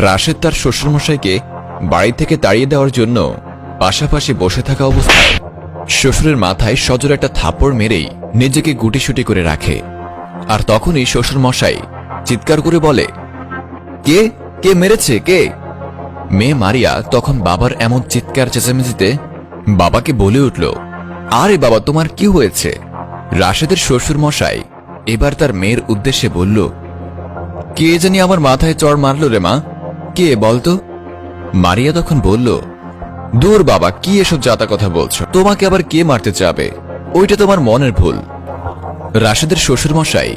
রাশেদ তার শ্বশুরমশাইকে বাড়ি থেকে তাড়িয়ে দেওয়ার জন্য পাশাপাশি বসে থাকা অবস্থায় শ্বশুরের মাথায় সজোরে একটা থাপ্পড় মেরেই নিজেকে গুটিসুটি করে রাখে। আর তখনই শ্বশুরমশাই চিৎকার করে বলে, কে কে মেরেছে কে? মেয়ে মারিয়া তখন বাবার এমন চিৎকার চেঁচামেচিতে বাবাকে বলে উঠল, আরে বাবা, তোমার কি হয়েছে? রাশেদের শ্বশুরমশাই এবার তার মেয়ের উদ্দেশ্যে বলল, কে জানি আমার মাথায় চড় মারল রে মা, কে বলতো? মারিয়া তখন বলল, দূর বাবা, কি এসব জাতা কথা বলছো? তোমাকে আবার কে মারতে চাবে? ওইটা তোমার মনের ভুল। রাশেদের শ্বশুরমশাই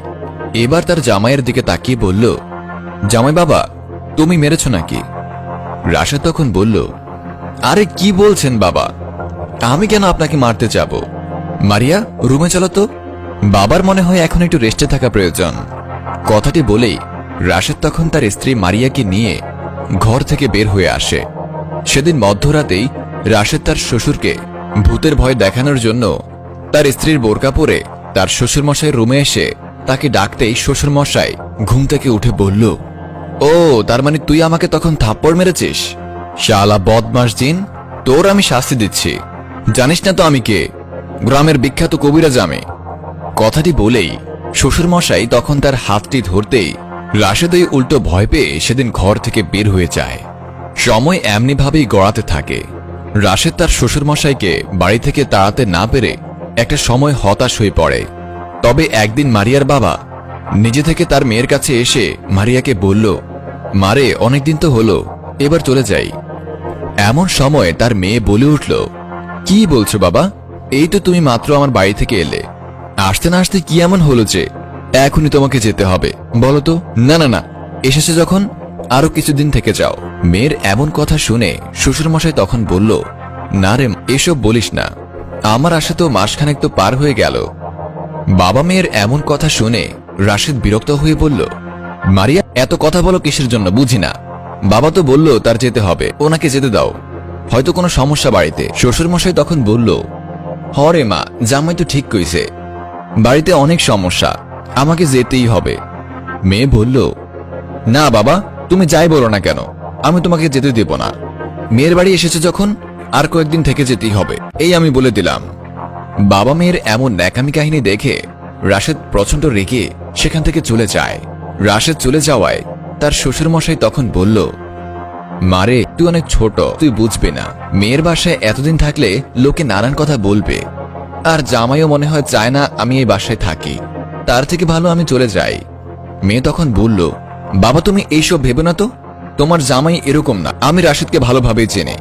এবার তার জামাইয়ের দিকে তাকিয়ে বলল, জামাই বাবা, তুমি মেরেছ নাকি? রাশেদ তখন বলল, আরে কি বলছেন বাবা, আমি কেন আপনাকে মারতে যাব? মারিয়া, রুমে চলো তো, বাবার মনে হয় এখন একটু রেস্টে থাকা প্রয়োজন। কথাটি বলেই রাশেদ তখন তার স্ত্রী মারিয়াকে নিয়ে ঘর থেকে বের হয়ে আসে। সেদিন মধ্যরাতেই রাশেদ তার শ্বশুরকে ভূতের ভয় দেখানোর জন্য তার স্ত্রীর বোরকা পরে তার শ্বশুরমশাই রুমে এসে তাকে ডাকতেই শ্বশুরমশাই ঘুম থেকে উঠে বলল, ও তার মানে তুই আমাকে তখন থাপ্পড় মেরেছিস? শালা বদমাস জিন, তোর আমি শাস্তি দিচ্ছি। জানিস না তো আমি কে? গ্রামের বিখ্যাত কবিরাজ আমি। কথাটি বলেই শ্বশুরমশাই তখন তার হাতটি ধরতেই রাশেদ ওই উল্টো ভয় পেয়ে সেদিন ঘর থেকে বের হয়ে যায়। সময় এমনিভাবেই গড়াতে থাকে। রাশেদ তার শ্বশুরমশাইকে বাড়ি থেকে তাড়াতে না পেরে একটা সময় হতাশ হয়ে পড়ে। তবে একদিন মারিয়ার বাবা নিজে থেকে তার মেয়ের কাছে এসে মারিয়াকে বলল, মারে, অনেকদিন তো হলো, এবার চলে যাই। এমন সময় তার মেয়ে বলে উঠল, কি বলছো বাবা? এই তো তুমি মাত্র আমার বাড়ি থেকে এলে, আসতে না আসতে কি এমন হলো যে এখনই তোমাকে যেতে হবে বলো তো? না না না, এসেছে যখন আরো কিছুদিন থেকে যাও। মেয়ের এমন কথা শুনে শ্বশুরমশাই তখন বলল, না রে, এসব বলিস না, আমার আসা তো মাসখানেক তো পার হয়ে গেল। বাবা মেয়ের এমন কথা শুনে রাশেদ বিরক্ত হয়ে বলল, মারিয়া, এত কথা বলো কিসের জন্য বুঝি না। বাবা তো বলল তার যেতে হবে, ওনাকে যেতে দাও, হয়তো কোনো সমস্যা বাড়িতে। শ্বশুরমশাই তখন বলল, হরে মা, জামাই তো ঠিক কইছে, বাড়িতে অনেক সমস্যা, আমাকে যেতেই হবে। মেয়ে বলল, না বাবা, তুমি যাই বলো না কেন, আমি তোমাকে যেতে দেব না। মেয়ের বাড়ি এসেছে যখন আর কয়েকদিন থেকে যেতেই হবে, এই আমি বলে দিলাম। বাবা মেয়ের এমন ন্যাকামি কাহিনী দেখে রাশেদ প্রচন্ড রেগে সেখান থেকে চলে যায়। রাশেদ চলে যাওয়ায় তার শ্বশুরমশাই তখন বলল, মারে, তুই অনেক ছোট, তুই বুঝবে না। মেয়ের বাসায় এতদিন থাকলে লোকে নানান কথা বলবে, আর জামাইও মনে হয় চায় না আমি এই বাসায় থাকি, তার থেকে ভালো আমি চলে যাই। মেয়ে তখন বলল, বাবা, তুমি এইসব ভেবে না তো, তোমার জামাই এরকম না, আমি রাশেদকে ভালোভাবেই চিনি।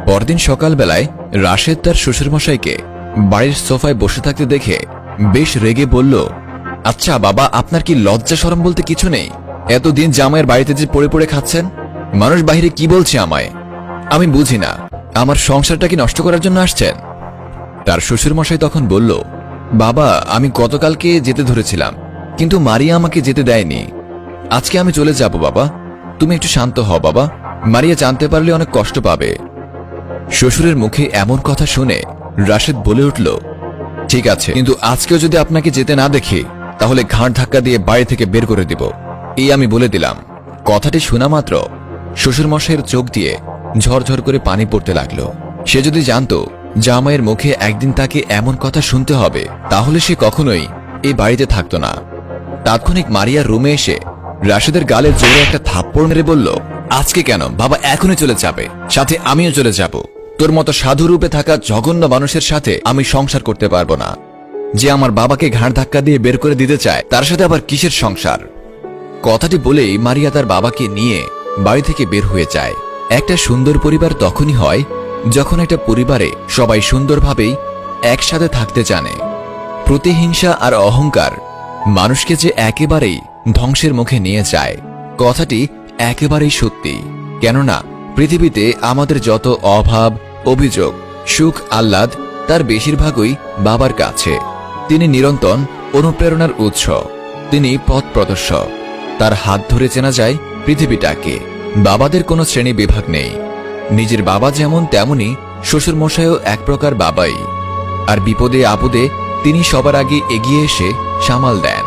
পরদিন সকালবেলায় রাশেদ তার শ্বশুরমশাইকে বাড়ির সোফায় বসে থাকতে দেখে বেশ রেগে বলল, আচ্ছা বাবা, আপনার কি লজ্জা শরম বলতে কিছু নেই? এতদিন জামাইয়ের বাড়িতে যে পড়ে পড়ে খাচ্ছেন, মানুষ বাহিরে কি বলছে আমায়, আমি বুঝি না, আমার সংসারটা কি নষ্ট করার জন্য আসছেন? তার শ্বশুরমশাই তখন বলল, বাবা, আমি গতকালকে যেতে ধরেছিলাম, কিন্তু মারিয়া আমাকে যেতে দেয়নি। আজকে আমি চলে যাব বাবা, তুমি একটু শান্ত হও বাবা, মারিয়া জানতে পারলে অনেক কষ্ট পাবে। শ্বশুরের মুখে এমন কথা শুনে রাশেদ বলে উঠল, ঠিক আছে, কিন্তু আজকেও যদি আপনাকে যেতে না দেখি তাহলে ঘাড় ধাক্কা দিয়ে বাড়ি থেকে বের করে দিব, এই আমি বলে দিলাম। কথাটি শোনা মাত্র শ্বশুরমশাইয়ের চোখ দিয়ে ঝরঝর করে পানি পড়তে লাগলো। সে যদি জানতো জামাইয়ের মুখে একদিন তাকে এমন কথা শুনতে হবে, তাহলে সে কখনোই এই বাড়িতে থাকতো না। তাৎক্ষণিক মারিয়ার রুমে এসে রাশেদের গালে জোরে একটা থাপ্পড় মেরে বলল, আজকে কেন বাবা, এখনই চলে যাবে, সাথে আমিও চলে যাব। তোর মতো সাধু রূপে থাকা জঘন্য মানুষের সাথে আমি সংসার করতে পারবো না। যে আমার বাবাকে ঘাড় ধাক্কা দিয়ে বের করে দিতে চায়, তার সাথে আবার কিসের সংসার? কথাটি বলেই মারিয়া তার বাবাকে নিয়ে বাড়ি থেকে বের হয়ে যায়। একটা সুন্দর পরিবার তখনই হয় যখন একটা পরিবারে সবাই সুন্দরভাবেই একসাথে থাকতে জানে। প্রতিহিংসা আর অহংকার মানুষকে যে একেবারেই ধ্বংসের মুখে নিয়ে যায়, কথাটি একেবারেই সত্যি। কেননা পৃথিবীতে আমাদের যত অভাব, অভিযোগ, সুখ, আহ্লাদ, তার বেশিরভাগই বাবার কাছে। তিনি নিরন্তর অনুপ্রেরণার উৎস, তিনি পথ প্রদর্শক। তার হাত ধরে চেনা যায় পৃথিবীটাকে। বাবাদের কোনো শ্রেণী বিভাগ নেই। নিজের বাবা যেমন, তেমনি শ্বশুরমশাইও এক প্রকার বাবাই। আর বিপদে আপদে তিনি সবার আগে এগিয়ে এসে সামাল দেন।